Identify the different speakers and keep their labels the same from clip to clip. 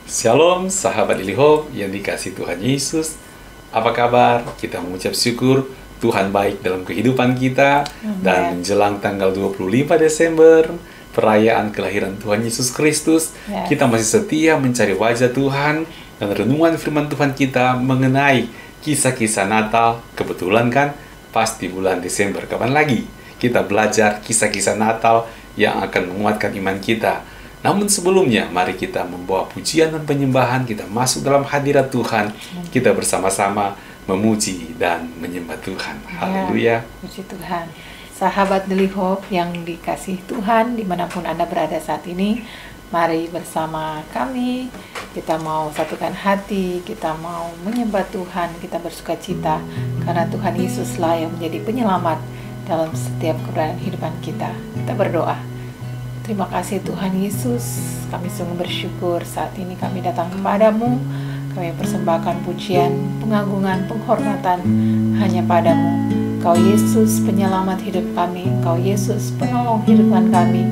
Speaker 1: Shalom sahabat Daily Hope yang dikasihi Tuhan Yesus. Apa kabar? Kita mengucap syukur Tuhan baik dalam kehidupan kita. Dan menjelang tanggal 25 Desember, perayaan kelahiran Tuhan Yesus Kristus, kita masih setia mencari wajah Tuhan. Dan renungan firman Tuhan kita mengenai kisah-kisah Natal. Kebetulan kan pas di bulan Desember, kapan lagi kita belajar kisah-kisah Natal yang akan menguatkan iman kita. Namun sebelumnya, mari kita membawa pujian dan penyembahan, kita masuk dalam hadirat Tuhan, kita bersama-sama memuji dan menyembah Tuhan. Haleluya.
Speaker 2: Puji Tuhan. Sahabat Daily Hope yang dikasihi Tuhan, dimanapun Anda berada saat ini, mari bersama kami, kita mau satukan hati, kita mau menyembah Tuhan, kita bersuka cita, karena Tuhan Yesuslah yang menjadi penyelamat dalam setiap keberadaan kehidupan kita. Kita berdoa. Terima kasih Tuhan Yesus, kami sungguh bersyukur saat ini kami datang kepadamu. Kami persembahkan pujian, pengagungan, penghormatan hanya padamu. Engkau Yesus penyelamat hidup kami, Engkau Yesus penolong hidupan kami,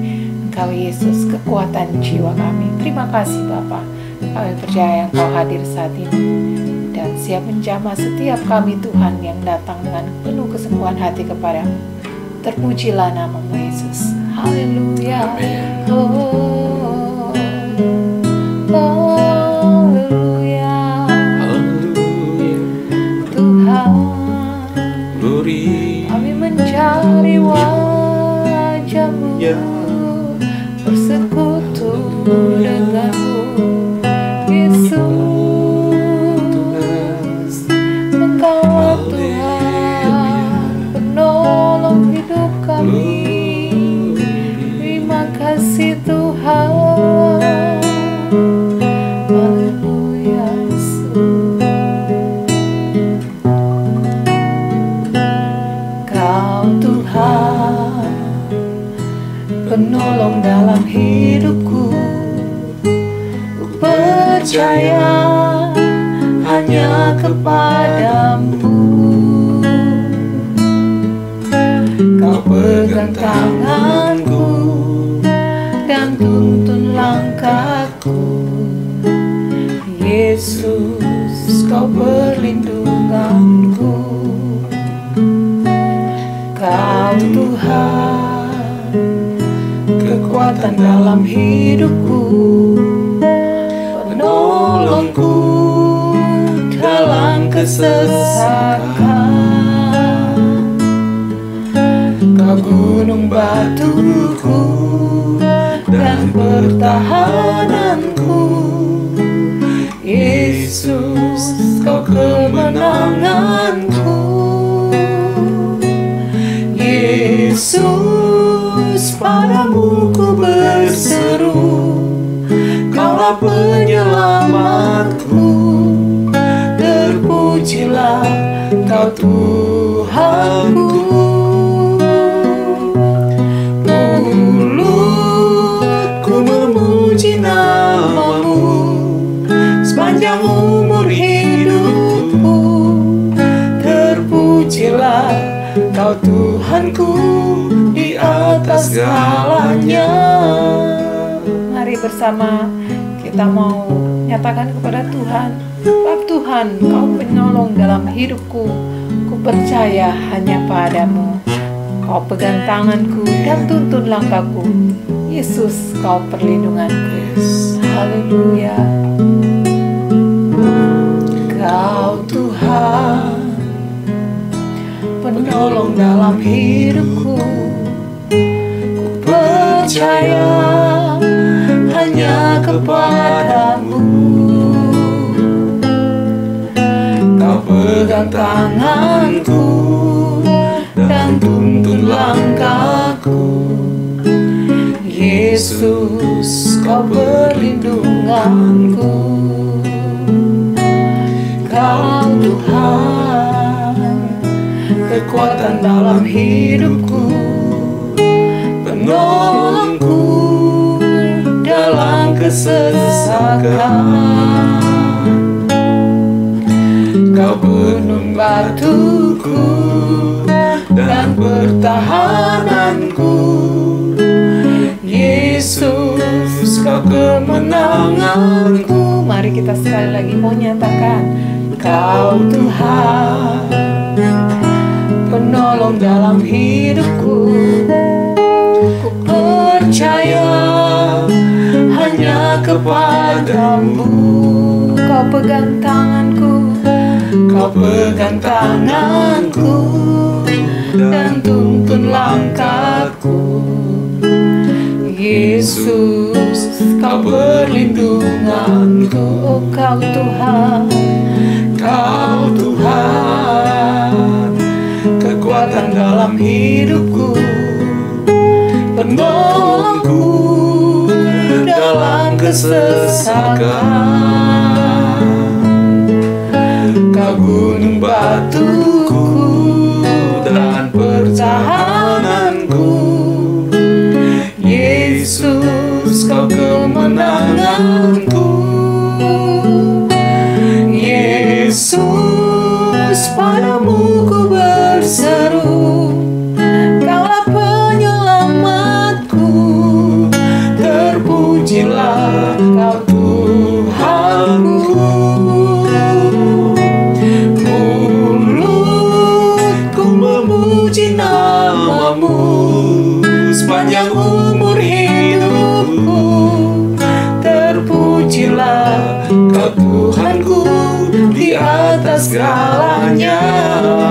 Speaker 2: Engkau Yesus kekuatan jiwa kami. Terima kasih Bapa, kami percaya Engkau hadir saat ini dan siap menjamah setiap kami Tuhan yang datang dengan penuh kesungguhan hati kepadamu. Terpujilah namamu Yesus. Haleluya. Oh, haleluya. Tuhan, kami mencari wajah-Mu, bersekutu denganmu, Yesus. Engkau Tuhan, penolong hidup kami. Terima kasih Tuhan. Haleluya Yesus. Kau Tuhan, penolong dalam hidupku. Ku percaya hanya kepadamu. Kau pegang tanganku dan tuntun langkahku. Yesus, Kau perlindunganku. Kau Tuhan, kekuatan dalam hidupku, penolongku dalam kesesakan. Kau gunung batuku dan pertahananku. Yesus, Kau kemenanganku. Yesus, padamu ku berseru. Kaulah penyelamatku. Terpujilah Kau Tuhanku. Sepanjang umur hidupku, terpujilah Kau Tuhanku di atas segalanya. Mari bersama kita mau nyatakan kepada Tuhan, Bapa Tuhan, Kau penolong dalam hidupku. Ku percaya hanya padamu. Kau pegang tanganku dan tuntun langkahku. Yesus, Kau perlindunganku. Haleluya. Kau Tuhan, penolong dalam hidupku. Ku percaya hanya kepadamu. Kau pegang tanganku dan tuntun langkahku. Yesus, Kau perlindunganku. Kau Tuhan, kekuatan dalam hidupku, penolongku dalam kesesakan. Kau gunung batuku dan pertahananku. Yesus,
Speaker 1: Kau kemenanganku.
Speaker 2: Mari kita sekali lagi mau nyatakan, Kau Tuhan, penolong dalam hidupku. Ku percaya hanya kepadamu. Kau pegang tanganku, Kau pegang tanganku, dan tuntun langkahku. Yesus, Kau perlindunganku. Oh, Kau Tuhan, Kau Tuhan, kekuatan dalam hidupku, penolongku dalam kesesakan. Kau gunung batuku dan pertahananku. Yesus, Kau kemenanganku. Yesus, padamu ku berseru, Kaulah penyelamatku. Terpujilah Kau Tuhanku. Mulutku memuji namamu sepanjang umur hidupku. Terpujilah Kau Tuhanku di atas segalanya.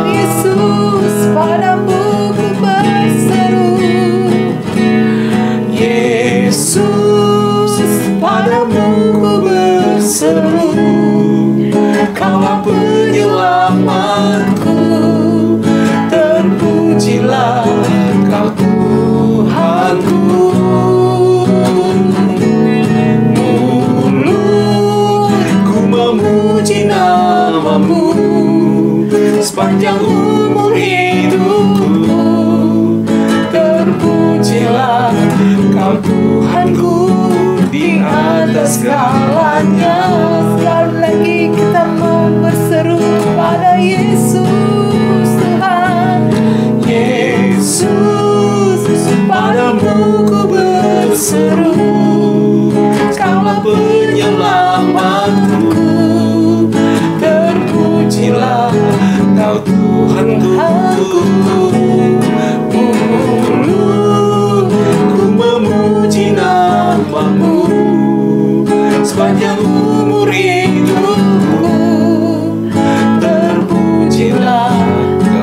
Speaker 2: Yesus, padamu ku berseru. Yesus, padamu ku berseru. Kaulah penyelamatku. Terpujilah Kau Tuhanku. Mulutku memuji namamu sepanjang umur hidupku. Terpujilah Kau Tuhanku di atas segalanya. Sekali lagi kita mau berseru pada Yesus Tuhan. Yesus, padamu ku berseru. Kaulah penyelamatku. Terpujilah Kau Tuhanku. Mulutku memuji namamu sepanjang umur hidupku. Terpujilah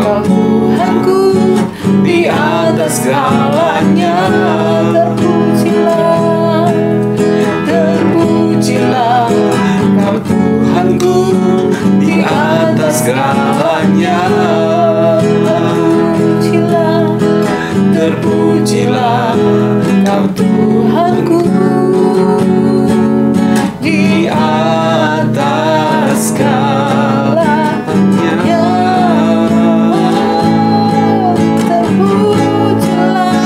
Speaker 2: Kau Tuhanku di atas segalanya. Terpujilah, terpujilah Kau Tuhanku di atas segalanya. Terpujilah, terpujilah Kau Tuhanku di atas segalanya. Terpujilah,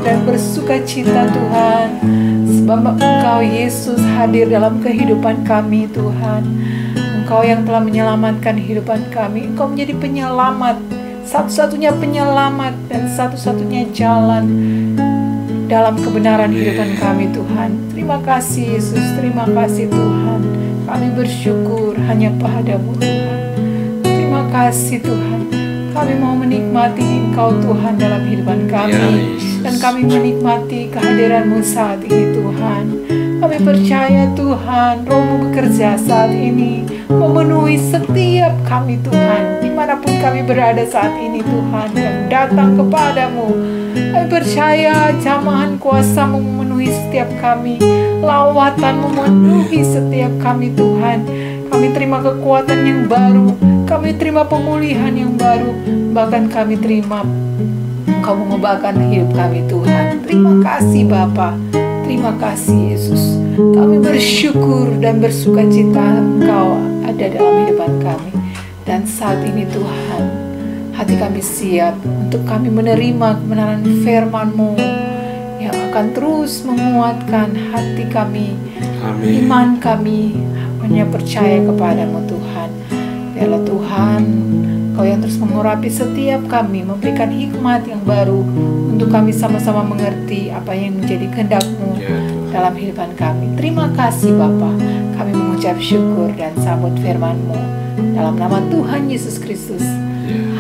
Speaker 2: dan bersuka cita Tuhan, sebab Engkau Yesus hadir dalam kehidupan kami Tuhan. Engkau yang telah menyelamatkan kehidupan kami. Engkau menjadi penyelamat, satu-satunya penyelamat dan satu-satunya jalan dalam kebenaran kehidupan kami Tuhan. Terima kasih Yesus, terima kasih Tuhan. Kami bersyukur hanya padamu Tuhan. Terima kasih Tuhan. Kami mau menikmati Engkau Tuhan dalam kehidupan kami. Dan kami menikmati kehadiran-Mu saat ini Tuhan. Kami percaya Tuhan, Roh-Mu bekerja saat ini, memenuhi setiap kami Tuhan, dimanapun kami berada saat ini Tuhan, yang datang kepadamu. Kami percaya jamahan kuasa-Mu memenuhi setiap kami, lawatan memenuhi setiap kami Tuhan. Kami terima kekuatan yang baru, kami terima pemulihan yang baru, bahkan kami terima Engkau mengubahkan hidup kami Tuhan. Terima kasih Bapa, terima kasih Yesus. Kami bersyukur dan bersuka cita Engkau ada dalam kehidupan kami. Dan saat ini Tuhan, hati kami siap untuk kami menerima kebenaran firman-Mu yang akan terus menguatkan hati kami.
Speaker 1: Amin.
Speaker 2: Iman kami hanya percaya kepadamu Tuhan. Biarlah Tuhan, Kau yang terus mengurapi setiap kami, memberikan hikmat yang baru untuk kami sama-sama mengerti apa yang menjadi kehendak-Mu dalam kehidupan kami. Terima kasih Bapa. Kami mengucap syukur dan sambut firman-Mu dalam nama Tuhan Yesus Kristus.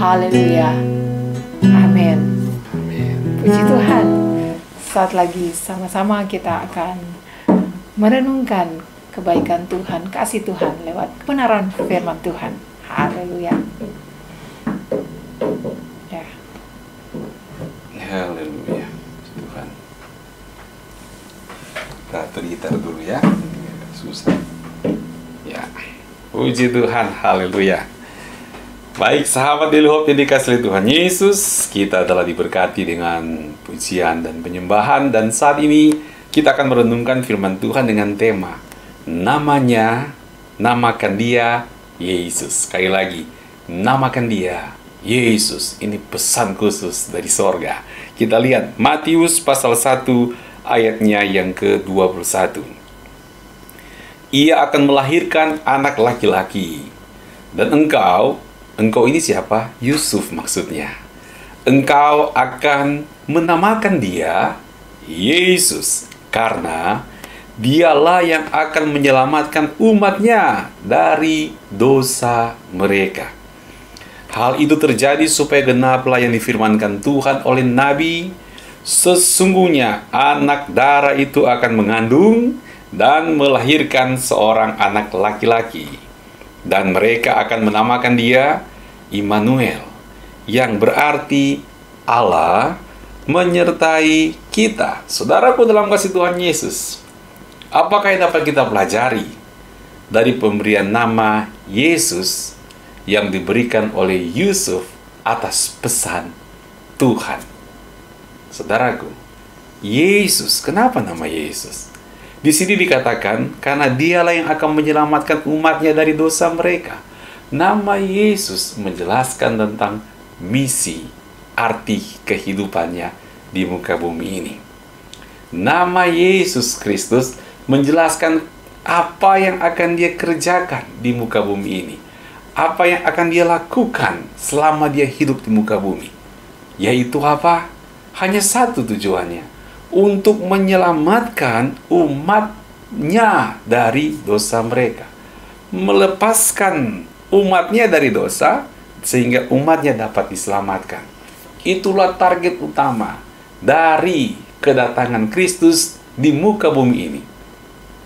Speaker 2: Haleluya. Amin. Puji Tuhan. Saat lagi sama-sama kita akan merenungkan kebaikan Tuhan, kasih Tuhan lewat kebenaran firman Tuhan. Haleluya. Ya.
Speaker 1: Haleluya. Tuhan. Kita atur gitar dulu ya. Susah. Ya. Puji Tuhan. Haleluya. Baik sahabat Daily Hope yang dikasihi Tuhan Yesus, kita telah diberkati dengan pujian dan penyembahan, dan saat ini kita akan merenungkan firman Tuhan dengan tema namanya, namakan Dia Yesus. Sekali lagi, namakan Dia Yesus. Ini pesan khusus dari sorga. Kita lihat Matius pasal 1 ayatnya yang ke-21. Ia akan melahirkan anak laki-laki, dan engkau ini siapa? Yusuf maksudnya. Engkau akan menamakan dia Yesus, karena Dialah yang akan menyelamatkan umatnya dari dosa mereka. Hal itu terjadi supaya genaplah yang difirmankan Tuhan oleh Nabi, sesungguhnya anak darah itu akan mengandung dan melahirkan seorang anak laki-laki, dan mereka akan menamakan dia Immanuel, yang berarti Allah menyertai kita. Saudaraku dalam kasih Tuhan Yesus, apakah yang dapat kita pelajari dari pemberian nama Yesus yang diberikan oleh Yusuf atas pesan Tuhan? Saudaraku, Yesus, kenapa nama Yesus? Di sini dikatakan karena Dialah yang akan menyelamatkan umatnya dari dosa mereka. Nama Yesus menjelaskan tentang misi, arti kehidupannya di muka bumi ini. Nama Yesus Kristus menjelaskan apa yang akan Dia kerjakan di muka bumi ini. Apa yang akan Dia lakukan selama Dia hidup di muka bumi. Yaitu apa? Hanya satu tujuannya. Untuk menyelamatkan umatnya dari dosa mereka. Melepaskan umatnya dari dosa, sehingga umatnya dapat diselamatkan. Itulah target utama dari kedatangan Kristus di muka bumi ini.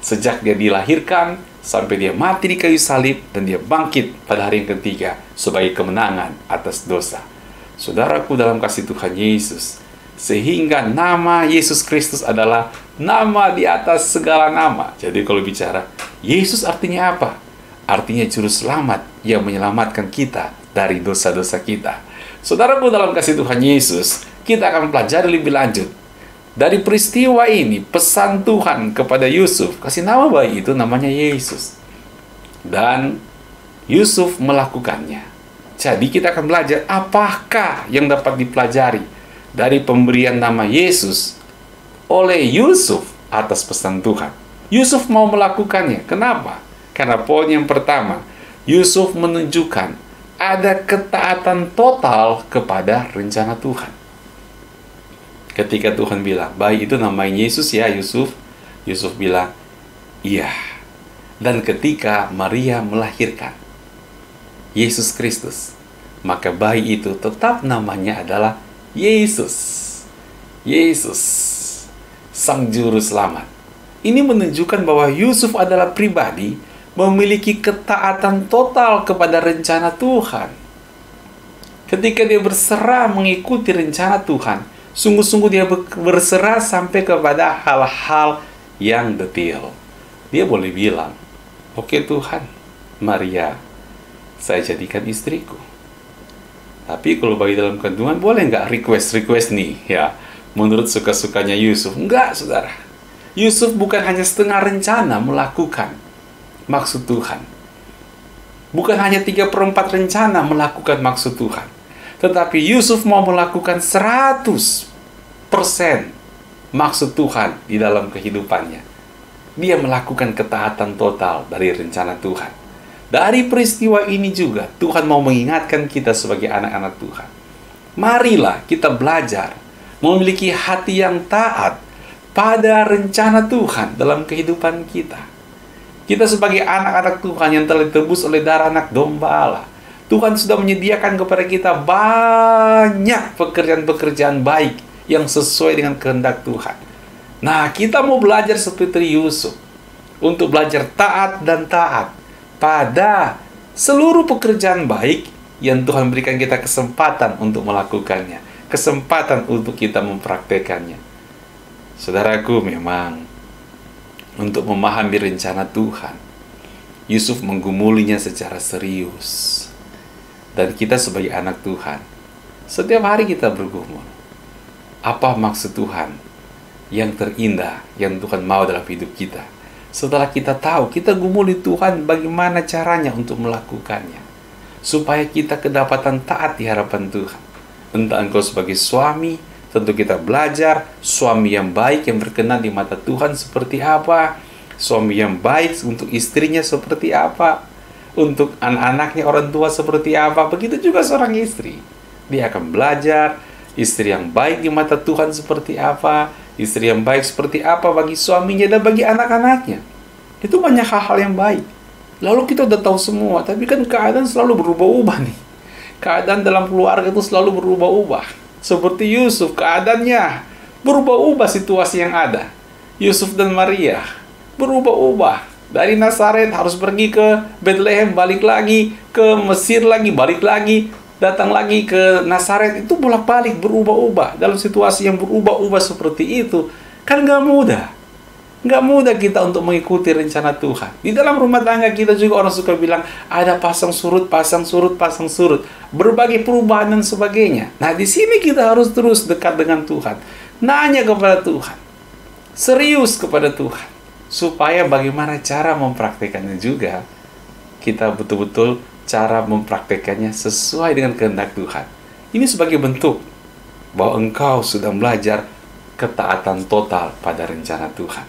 Speaker 1: Sejak Dia dilahirkan, sampai Dia mati di kayu salib, dan Dia bangkit pada hari yang ketiga sebagai kemenangan atas dosa. Saudaraku dalam kasih Tuhan Yesus, sehingga nama Yesus Kristus adalah nama di atas segala nama. Jadi kalau bicara Yesus artinya apa? Artinya juru selamat yang menyelamatkan kita dari dosa-dosa kita. Saudaraku dalam kasih Tuhan Yesus, kita akan pelajari lebih lanjut dari peristiwa ini. Pesan Tuhan kepada Yusuf, kasih nama bayi itu namanya Yesus, dan Yusuf melakukannya. Jadi kita akan belajar apakah yang dapat dipelajari dari pemberian nama Yesus oleh Yusuf atas pesan Tuhan. Yusuf mau melakukannya. Kenapa? Karena poin yang pertama, Yusuf menunjukkan ada ketaatan total kepada rencana Tuhan. Ketika Tuhan bilang, bayi itu namanya Yesus ya Yusuf. Yusuf bilang, iya. Dan ketika Maria melahirkan Yesus Kristus, maka bayi itu tetap namanya adalah Yesus. Yesus, Sang Juru Selamat. Ini menunjukkan bahwa Yusuf adalah pribadi memiliki ketaatan total kepada rencana Tuhan. Ketika dia berserah mengikuti rencana Tuhan, sungguh-sungguh dia berserah sampai kepada hal-hal yang detail. Dia boleh bilang, oke Tuhan, Maria, saya jadikan istriku. Tapi kalau bagi dalam kandungan, boleh nggak request nih, ya, menurut suka-sukanya Yusuf? Enggak, saudara. Yusuf bukan hanya setengah rencana melakukan maksud Tuhan. Bukan hanya 3/4 rencana melakukan maksud Tuhan. Tetapi Yusuf mau melakukan 100% maksud Tuhan di dalam kehidupannya. Dia melakukan ketaatan total dari rencana Tuhan. Dari peristiwa ini juga, Tuhan mau mengingatkan kita sebagai anak-anak Tuhan. Marilah kita belajar memiliki hati yang taat pada rencana Tuhan dalam kehidupan kita. Kita sebagai anak-anak Tuhan yang telah ditebus oleh darah anak domba Allah, Tuhan sudah menyediakan kepada kita banyak pekerjaan-pekerjaan baik yang sesuai dengan kehendak Tuhan. Nah, kita mau belajar seperti Yusuf, untuk belajar taat dan taat pada seluruh pekerjaan baik yang Tuhan berikan kita kesempatan untuk melakukannya, kesempatan untuk kita mempraktekannya. Saudaraku, memang untuk memahami rencana Tuhan, Yusuf menggumulinya secara serius. Dan kita sebagai anak Tuhan, setiap hari kita bergumul. Apa maksud Tuhan yang terindah, yang Tuhan mau dalam hidup kita? Setelah kita tahu, kita gumuli Tuhan bagaimana caranya untuk melakukannya. Supaya kita kedapatan taat di hadapan Tuhan. Entah engkau sebagai suami, tentu kita belajar suami yang baik, yang berkenan di mata Tuhan seperti apa. Suami yang baik untuk istrinya seperti apa. Untuk anak-anaknya, orang tua seperti apa. Begitu juga seorang istri. Dia akan belajar istri yang baik di mata Tuhan seperti apa. Istri yang baik seperti apa bagi suaminya dan bagi anak-anaknya. Itu banyak hal-hal yang baik. Lalu kita udah tahu semua, tapi kan keadaan selalu berubah-ubah nih. Keadaan dalam keluarga itu selalu berubah-ubah. Seperti Yusuf, keadaannya berubah-ubah situasi yang ada. Yusuf dan Maria berubah-ubah. Dari Nazaret harus pergi ke Bethlehem, balik lagi ke Mesir lagi, balik lagi, datang lagi ke Nazaret. Itu bolak-balik berubah-ubah. Dalam situasi yang berubah-ubah seperti itu, kan gak mudah. Gak mudah kita untuk mengikuti rencana Tuhan. Di dalam rumah tangga kita juga orang suka bilang, ada pasang surut, pasang surut, pasang surut. Berbagai perubahan dan sebagainya. Nah, di sini kita harus terus dekat dengan Tuhan. Nanya kepada Tuhan. Serius kepada Tuhan. Supaya bagaimana cara mempraktekannya juga. Kita betul-betul cara mempraktekannya sesuai dengan kehendak Tuhan. Ini sebagai bentuk bahwa engkau sudah belajar ketaatan total pada rencana Tuhan.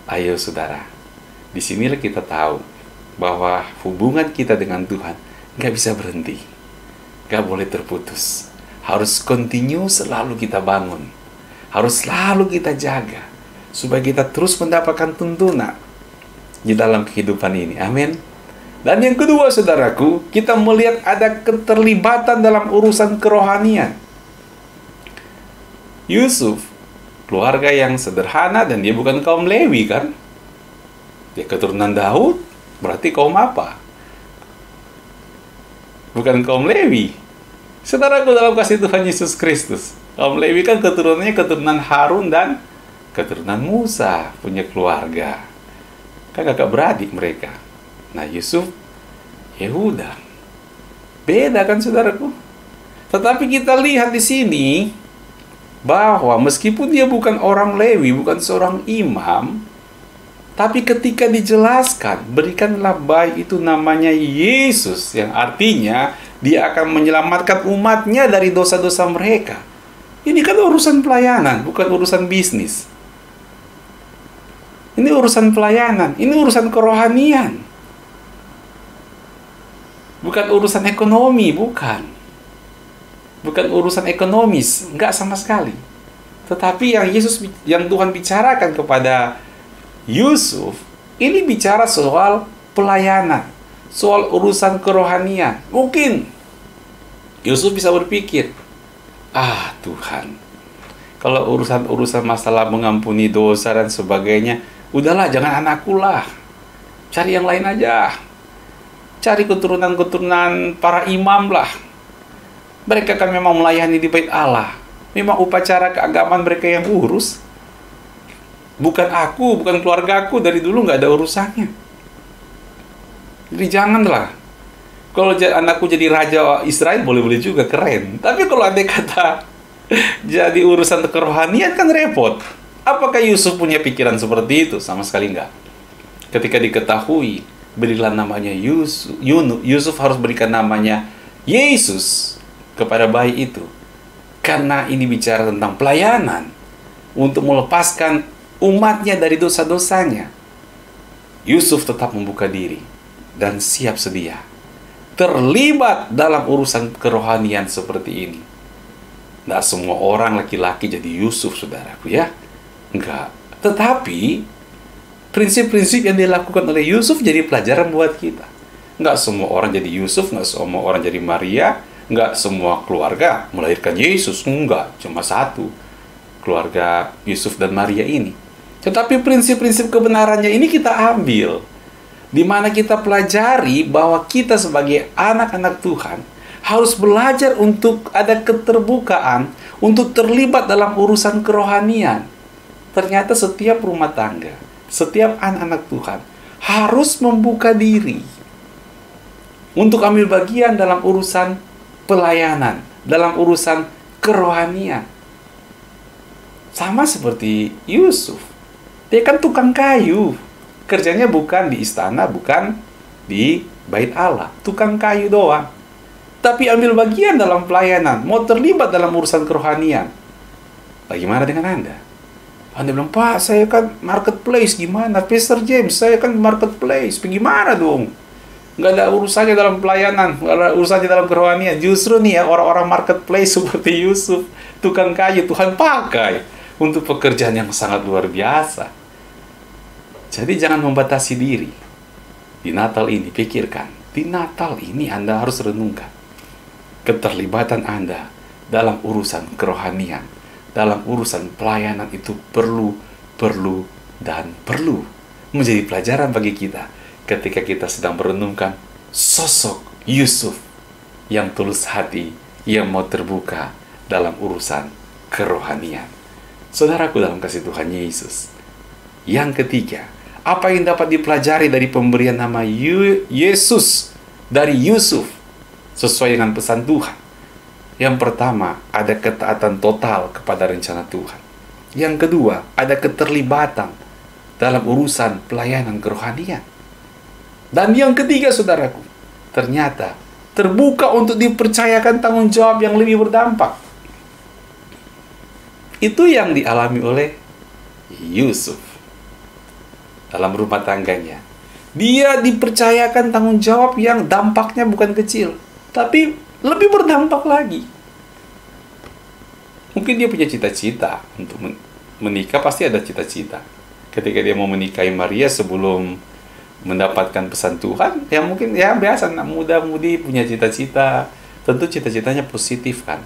Speaker 1: Ayo saudara, disinilah kita tahu bahwa hubungan kita dengan Tuhan nggak bisa berhenti, nggak boleh terputus. Harus continue selalu kita bangun, harus selalu kita jaga, supaya kita terus mendapatkan tuntunan di dalam kehidupan ini. Amin. Dan yang kedua, saudaraku, kita melihat ada keterlibatan dalam urusan kerohanian. Yusuf, keluarga yang sederhana, dan dia bukan kaum Lewi, kan? Dia keturunan Daud, berarti kaum apa? Bukan kaum Lewi. Saudaraku dalam kasih Tuhan Yesus Kristus, kaum Lewi kan keturunannya keturunan Harun dan keturunan Musa, punya keluarga. Kan kakak beradik mereka. Nah, Yusuf, Yehuda. Beda kan, saudaraku? Tetapi kita lihat di sini bahwa meskipun dia bukan orang Lewi, bukan seorang imam, tapi ketika dijelaskan, berikanlah bayi itu namanya Yesus, yang artinya dia akan menyelamatkan umatnya dari dosa-dosa mereka. Ini kan urusan pelayanan, bukan urusan bisnis. Ini urusan pelayanan, ini urusan kerohanian. Bukan urusan ekonomi, bukan. Bukan urusan ekonomis, enggak sama sekali. Tetapi yang Tuhan bicarakan kepada Yusuf, ini bicara soal pelayanan, soal urusan kerohanian. Mungkin Yusuf bisa berpikir, Tuhan, kalau urusan masalah mengampuni dosa dan sebagainya, udahlah, jangan anakku lah. Cari yang lain aja. Cari keturunan-keturunan para imam lah. Mereka kan memang melayani di bait Allah. Memang upacara keagamaan mereka yang urus. Bukan aku, bukan keluarga aku, dari dulu nggak ada urusannya. Jadi janganlah. Kalau anakku jadi raja Israel, boleh-boleh juga, keren. Tapi kalau andai kata jadi urusan kerohanian, kan repot. Apakah Yusuf punya pikiran seperti itu? Sama sekali enggak. Ketika diketahui, berilah namanya Yusuf harus berikan namanya Yesus kepada bayi itu. Karena ini bicara tentang pelayanan, untuk melepaskan umatnya dari dosa-dosanya. Yusuf tetap membuka diri dan siap sedia terlibat dalam urusan kerohanian seperti ini. Tidak semua orang laki-laki jadi Yusuf, saudaraku, ya. Enggak. Tetapi prinsip-prinsip yang dilakukan oleh Yusuf jadi pelajaran buat kita. Enggak semua orang jadi Yusuf, enggak semua orang jadi Maria, enggak semua keluarga melahirkan Yesus. Enggak, cuma satu keluarga Yusuf dan Maria ini. Tetapi prinsip-prinsip kebenarannya ini kita ambil, di mana kita pelajari bahwa kita sebagai anak-anak Tuhan harus belajar untuk ada keterbukaan, untuk terlibat dalam urusan kerohanian. Ternyata setiap rumah tangga, setiap anak-anak Tuhan harus membuka diri untuk ambil bagian dalam urusan pelayanan, dalam urusan kerohanian. Sama seperti Yusuf. Dia kan tukang kayu. Kerjanya bukan di istana, bukan di bait Allah. Tukang kayu doang. Tapi ambil bagian dalam pelayanan, mau terlibat dalam urusan kerohanian. Bagaimana dengan Anda? Anda bilang, Pak, saya kan marketplace. Gimana? Pastor James, saya kan marketplace. Bagaimana dong? Nggak ada urusannya dalam pelayanan, nggak ada urusannya dalam kerohanian. Justru nih ya, orang-orang marketplace seperti Yusuf, tukang kayu, Tuhan pakai untuk pekerjaan yang sangat luar biasa. Jadi jangan membatasi diri. Di Natal ini, pikirkan. Di Natal ini Anda harus renungkan keterlibatan Anda dalam urusan kerohanian, dalam urusan pelayanan itu perlu menjadi pelajaran bagi kita ketika kita sedang merenungkan sosok Yusuf yang tulus hati, yang mau terbuka dalam urusan kerohanian. Saudaraku dalam kasih Tuhan Yesus. Yang ketiga, apa yang dapat dipelajari dari pemberian nama Yesus dari Yusuf sesuai dengan pesan Tuhan? Yang pertama, ada ketaatan total kepada rencana Tuhan. Yang kedua, ada keterlibatan dalam urusan pelayanan kerohanian. Dan yang ketiga, saudaraku, ternyata terbuka untuk dipercayakan tanggung jawab yang lebih berdampak. Itu yang dialami oleh Yusuf dalam rumah tangganya. Dia dipercayakan tanggung jawab yang dampaknya bukan kecil, tapi lebih berdampak lagi. Mungkin dia punya cita-cita untuk menikah, pasti ada cita-cita. Ketika dia mau menikahi Maria sebelum mendapatkan pesan Tuhan, ya mungkin ya biasa, anak muda-mudi punya cita-cita. Tentu cita-citanya positif kan,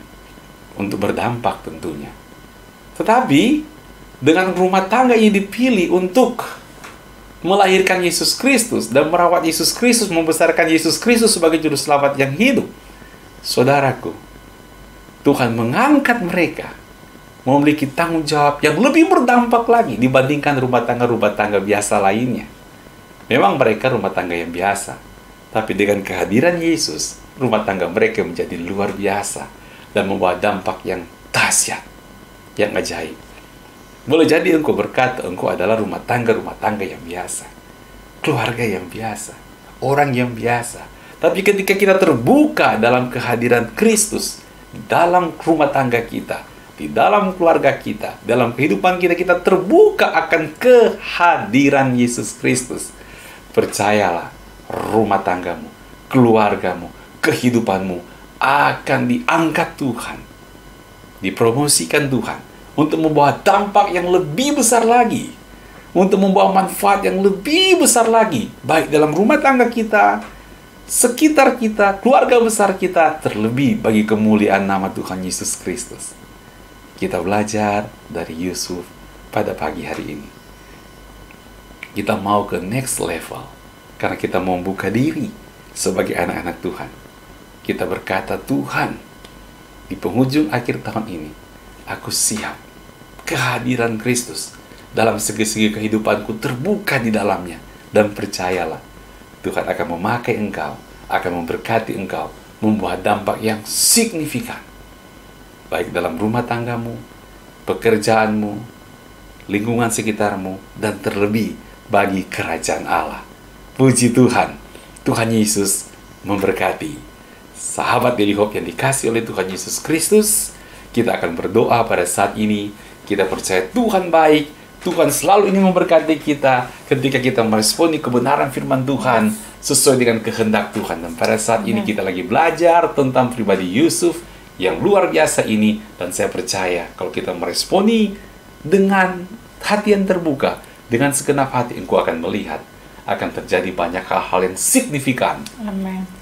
Speaker 1: untuk berdampak tentunya. Tetapi dengan rumah tangga yang dipilih untuk melahirkan Yesus Kristus dan merawat Yesus Kristus, membesarkan Yesus Kristus sebagai juru selamat yang hidup, saudaraku, Tuhan mengangkat mereka memiliki tanggung jawab yang lebih berdampak lagi dibandingkan rumah tangga biasa lainnya. Memang mereka rumah tangga yang biasa, tapi dengan kehadiran Yesus, rumah tangga mereka menjadi luar biasa dan membawa dampak yang dahsyat, yang ajaib. Boleh jadi engkau berkata, engkau adalah rumah tangga yang biasa. Keluarga yang biasa. Orang yang biasa. Tapi ketika kita terbuka dalam kehadiran Kristus, dalam rumah tangga kita, di dalam keluarga kita, dalam kehidupan kita, kita terbuka akan kehadiran Yesus Kristus. Percayalah, rumah tanggamu, keluargamu, kehidupanmu akan diangkat Tuhan, dipromosikan Tuhan untuk membawa dampak yang lebih besar lagi, untuk membawa manfaat yang lebih besar lagi, baik dalam rumah tangga kita, sekitar kita, keluarga besar kita, terlebih bagi kemuliaan nama Tuhan Yesus Kristus. Kita belajar dari Yusuf pada pagi hari ini. Kita mau ke next level, karena kita mau membuka diri sebagai anak-anak Tuhan. Kita berkata, Tuhan, di penghujung akhir tahun ini, aku siap kehadiran Kristus dalam segi-segi kehidupanku terbuka di dalamnya. Dan percayalah, Tuhan akan memakai engkau, akan memberkati engkau, membuat dampak yang signifikan. Baik dalam rumah tanggamu, pekerjaanmu, lingkungan sekitarmu, dan terlebih bagi kerajaan Allah. Puji Tuhan, Tuhan Yesus memberkati. Sahabat Daily Hope yang dikasih oleh Tuhan Yesus Kristus, kita akan berdoa pada saat ini. Kita percaya Tuhan baik, Tuhan selalu ingin memberkati kita ketika kita meresponi kebenaran firman Tuhan sesuai dengan kehendak Tuhan. Dan pada saat ini kita lagi belajar tentang pribadi Yusuf yang luar biasa ini. Dan saya percaya kalau kita meresponi dengan hati yang terbuka, dengan segenap hati, engkau akan melihat akan terjadi banyak hal-hal yang signifikan,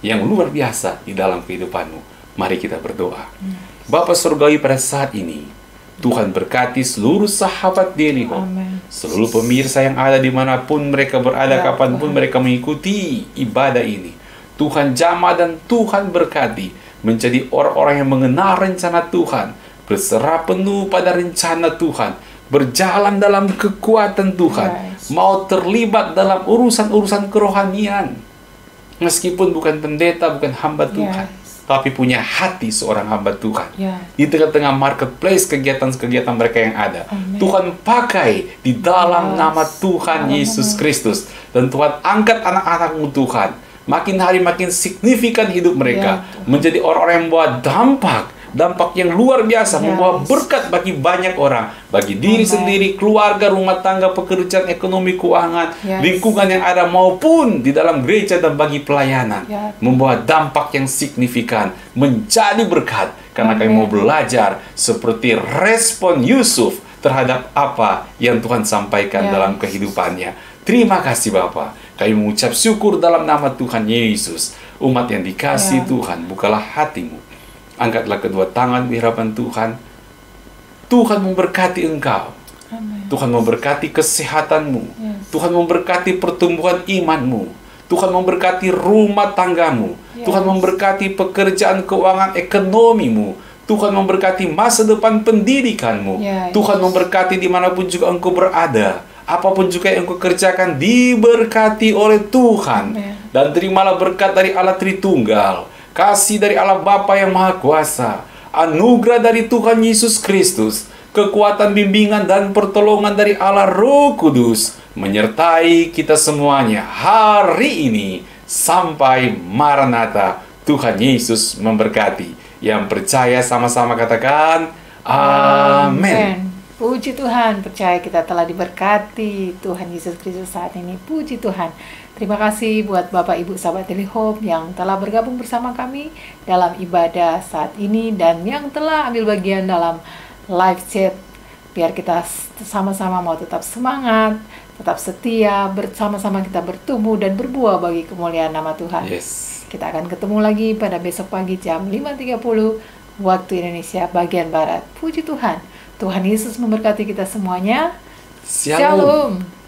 Speaker 1: yang luar biasa di dalam kehidupanmu. Mari kita berdoa. Bapa Surgawi, pada saat ini Tuhan berkati seluruh sahabat Daily Hope, seluruh pemirsa yang ada dimanapun mereka berada, kapanpun mereka mengikuti ibadah ini. Tuhan jamah dan Tuhan berkati menjadi orang-orang yang mengenal rencana Tuhan, berserah penuh pada rencana Tuhan, berjalan dalam kekuatan Tuhan, mau terlibat dalam urusan-urusan kerohanian, meskipun bukan pendeta, bukan hamba Tuhan, tapi punya hati seorang hamba Tuhan. Di tengah-tengah marketplace kegiatan-kegiatan mereka yang ada, Tuhan pakai di dalam nama Tuhan Yesus Kristus. Dan Tuhan angkat anak-anak-Mu Tuhan, makin hari makin signifikan hidup mereka, menjadi orang-orang yang membawa dampak yang luar biasa, membawa berkat bagi banyak orang, bagi diri sendiri, keluarga, rumah tangga, pekerjaan, ekonomi, keuangan, lingkungan yang ada, maupun di dalam gereja dan bagi pelayanan. Membawa dampak yang signifikan, menjadi berkat, karena kami mau belajar seperti respon Yusuf terhadap apa yang Tuhan sampaikan dalam kehidupannya. Terima kasih Bapa. Kami mengucap syukur dalam nama Tuhan Yesus. Umat yang dikasih Tuhan, bukalah hatimu, angkatlah kedua tangan di hadapan Tuhan. Tuhan memberkati engkau. Tuhan memberkati kesehatanmu. Tuhan memberkati pertumbuhan imanmu. Tuhan memberkati rumah tanggamu. Tuhan memberkati pekerjaan, keuangan, ekonomimu. Tuhan memberkati masa depan pendidikanmu. Tuhan memberkati dimanapun juga engkau berada. Apapun juga yang engkau kerjakan, diberkati oleh Tuhan. Dan terimalah berkat dari Allah Tritunggal, kasih dari Allah Bapa yang Maha Kuasa, anugerah dari Tuhan Yesus Kristus, kekuatan, bimbingan, dan pertolongan dari Allah Roh Kudus menyertai kita semuanya hari ini sampai Maranatha. Tuhan Yesus memberkati. Yang percaya sama-sama katakan amin.
Speaker 2: Puji Tuhan, percaya kita telah diberkati Tuhan Yesus Kristus saat ini. Puji Tuhan. Terima kasih buat Bapak Ibu sahabat Daily Hope yang telah bergabung bersama kami dalam ibadah saat ini dan yang telah ambil bagian dalam live chat. Biar kita sama-sama mau tetap semangat, tetap setia, bersama-sama kita bertumbuh dan berbuah bagi kemuliaan nama Tuhan. Kita akan ketemu lagi pada besok pagi jam 5.30 waktu Indonesia bagian Barat. Puji Tuhan. Tuhan Yesus memberkati kita semuanya.
Speaker 1: Shalom.